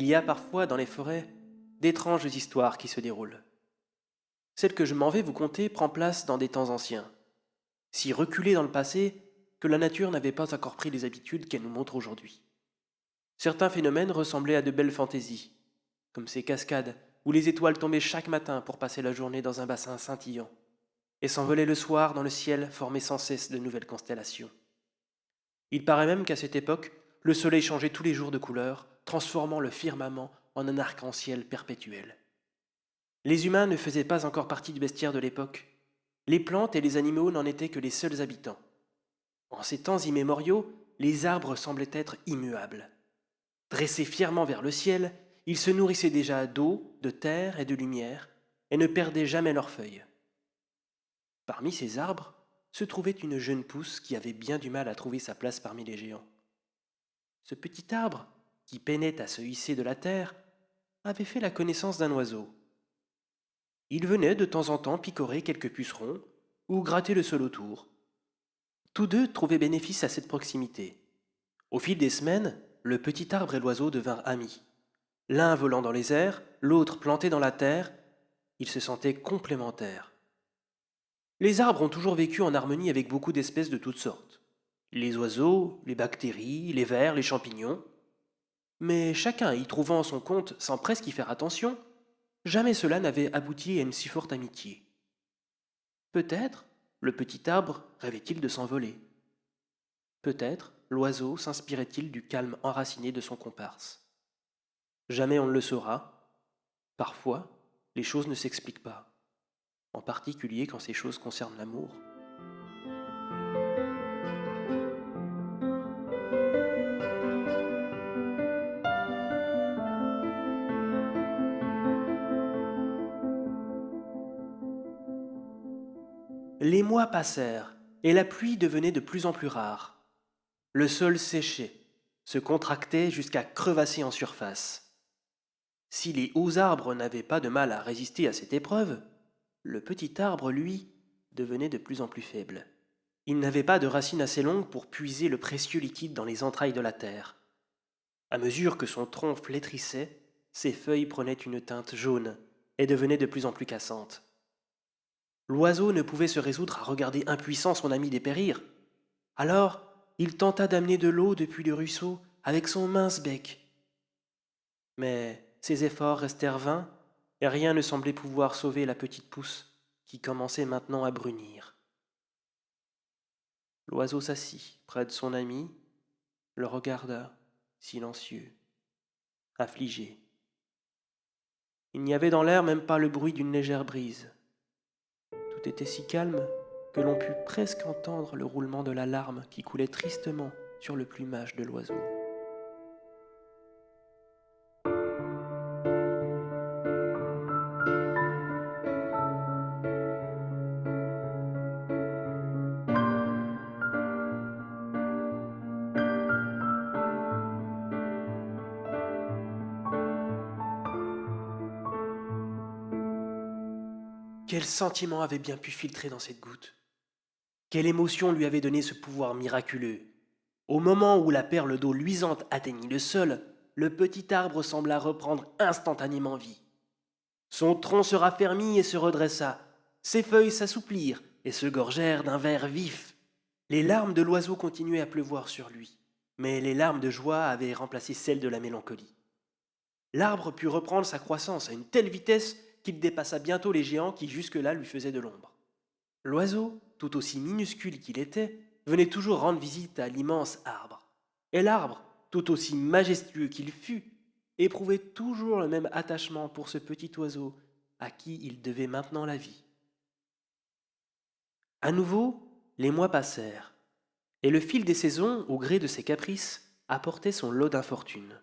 y a parfois dans les forêts d'étranges histoires qui se déroulent. Celle que je m'en vais vous conter prend place dans des temps anciens, si reculés dans le passé que la nature n'avait pas encore pris les habitudes qu'elle nous montre aujourd'hui. Certains phénomènes ressemblaient à de belles fantaisies, comme ces cascades où les étoiles tombaient chaque matin pour passer la journée dans un bassin scintillant, et s'envolaient le soir dans le ciel former sans cesse de nouvelles constellations. Il paraît même qu'à cette époque, le soleil changeait tous les jours de couleur, transformant le firmament en un arc-en-ciel perpétuel. Les humains ne faisaient pas encore partie du bestiaire de l'époque. Les plantes et les animaux n'en étaient que les seuls habitants. En ces temps immémoriaux, les arbres semblaient être immuables. Dressés fièrement vers le ciel, ils se nourrissaient déjà d'eau, de terre et de lumière, et ne perdaient jamais leurs feuilles. Parmi ces arbres se trouvait une jeune pousse qui avait bien du mal à trouver sa place parmi les géants. Ce petit arbre, qui peinait à se hisser de la terre, avait fait la connaissance d'un oiseau. Il venait de temps en temps picorer quelques pucerons ou gratter le sol autour. Tous deux trouvaient bénéfice à cette proximité. Au fil des semaines, le petit arbre et l'oiseau devinrent amis. L'un volant dans les airs, l'autre planté dans la terre, ils se sentaient complémentaires. Les arbres ont toujours vécu en harmonie avec beaucoup d'espèces de toutes sortes. Les oiseaux, les bactéries, les vers, les champignons. Mais chacun y trouvant son compte sans presque y faire attention, jamais cela n'avait abouti à une si forte amitié. Peut-être le petit arbre rêvait-il de s'envoler. Peut-être l'oiseau s'inspirait-il du calme enraciné de son comparse. Jamais on ne le saura. Parfois, les choses ne s'expliquent pas, en particulier quand ces choses concernent l'amour. Les mois passèrent, et la pluie devenait de plus en plus rare. Le sol séchait, se contractait jusqu'à crevasser en surface. Si les hauts arbres n'avaient pas de mal à résister à cette épreuve, le petit arbre, lui, devenait de plus en plus faible. Il n'avait pas de racines assez longues pour puiser le précieux liquide dans les entrailles de la terre. À mesure que son tronc flétrissait, ses feuilles prenaient une teinte jaune et devenaient de plus en plus cassantes. L'oiseau ne pouvait se résoudre à regarder impuissant son ami dépérir. Alors, il tenta d'amener de l'eau depuis le ruisseau avec son mince bec. Mais ses efforts restèrent vains et rien ne semblait pouvoir sauver la petite pousse qui commençait maintenant à brunir. L'oiseau s'assit près de son ami, le regarda, silencieux, affligé. Il n'y avait dans l'air même pas le bruit d'une légère brise. Tout était si calme que l'on put presque entendre le roulement de la larme qui coulait tristement sur le plumage de l'oiseau. Quel sentiment avait bien pu filtrer dans cette goutte? Quelle émotion lui avait donné ce pouvoir miraculeux? Au moment où la perle d'eau luisante atteignit le sol, le petit arbre sembla reprendre instantanément vie. Son tronc se raffermit et se redressa. Ses feuilles s'assouplirent et se gorgèrent d'un vert vif. Les larmes de l'oiseau continuaient à pleuvoir sur lui, mais les larmes de joie avaient remplacé celles de la mélancolie. L'arbre put reprendre sa croissance à une telle vitesse qu'il dépassa bientôt les géants qui jusque-là lui faisaient de l'ombre. L'oiseau, tout aussi minuscule qu'il était, venait toujours rendre visite à l'immense arbre. Et l'arbre, tout aussi majestueux qu'il fût, éprouvait toujours le même attachement pour ce petit oiseau à qui il devait maintenant la vie. À nouveau, les mois passèrent, et le fil des saisons, au gré de ses caprices, apportait son lot d'infortunes.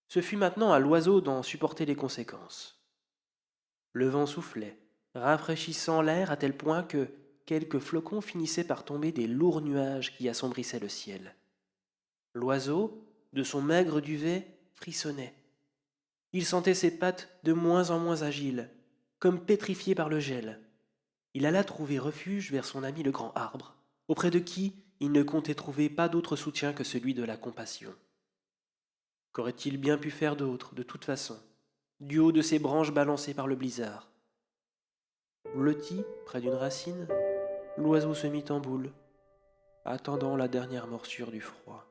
Ce fut maintenant à l'oiseau d'en supporter les conséquences. Le vent soufflait, rafraîchissant l'air à tel point que quelques flocons finissaient par tomber des lourds nuages qui assombrissaient le ciel. L'oiseau, de son maigre duvet, frissonnait. Il sentait ses pattes de moins en moins agiles, comme pétrifiées par le gel. Il alla trouver refuge vers son ami le grand arbre, auprès de qui il ne comptait trouver pas d'autre soutien que celui de la compassion. Qu'aurait-il bien pu faire d'autre, de toute façon, du haut de ces branches balancées par le blizzard? Blotti, près d'une racine, l'oiseau se mit en boule, attendant la dernière morsure du froid.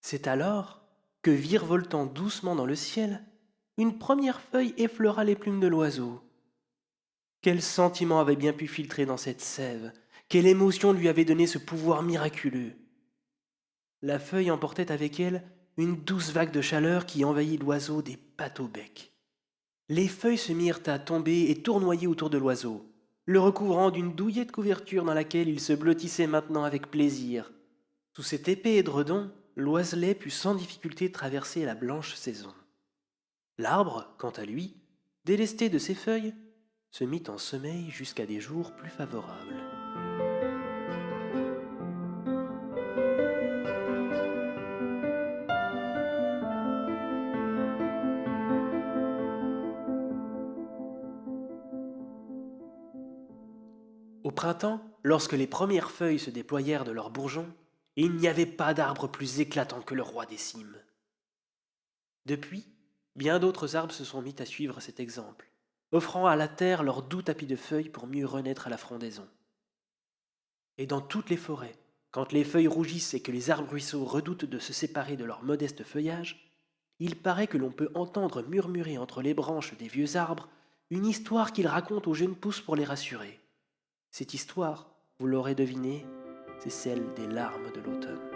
C'est alors que, virevoltant doucement dans le ciel, une première feuille effleura les plumes de l'oiseau. Quel sentiment avait bien pu filtrer dans cette sève? Quelle émotion lui avait donné ce pouvoir miraculeux? La feuille emportait avec elle une douce vague de chaleur qui envahit l'oiseau des pattes au bec. Les feuilles se mirent à tomber et tournoyer autour de l'oiseau, le recouvrant d'une douillette couverture dans laquelle il se blottissait maintenant avec plaisir. Sous cet épais édredon, l'oiselet put sans difficulté traverser la blanche saison. L'arbre, quant à lui, délesté de ses feuilles, se mit en sommeil jusqu'à des jours plus favorables. Au printemps, lorsque les premières feuilles se déployèrent de leurs bourgeons, il n'y avait pas d'arbre plus éclatant que le roi des cimes. Depuis, bien d'autres arbres se sont mis à suivre cet exemple, offrant à la terre leur doux tapis de feuilles pour mieux renaître à la frondaison. Et dans toutes les forêts, quand les feuilles rougissent et que les arbres-ruisseaux redoutent de se séparer de leur modeste feuillage, il paraît que l'on peut entendre murmurer entre les branches des vieux arbres une histoire qu'ils racontent aux jeunes pousses pour les rassurer. Cette histoire, vous l'aurez deviné, c'est celle des larmes de l'automne.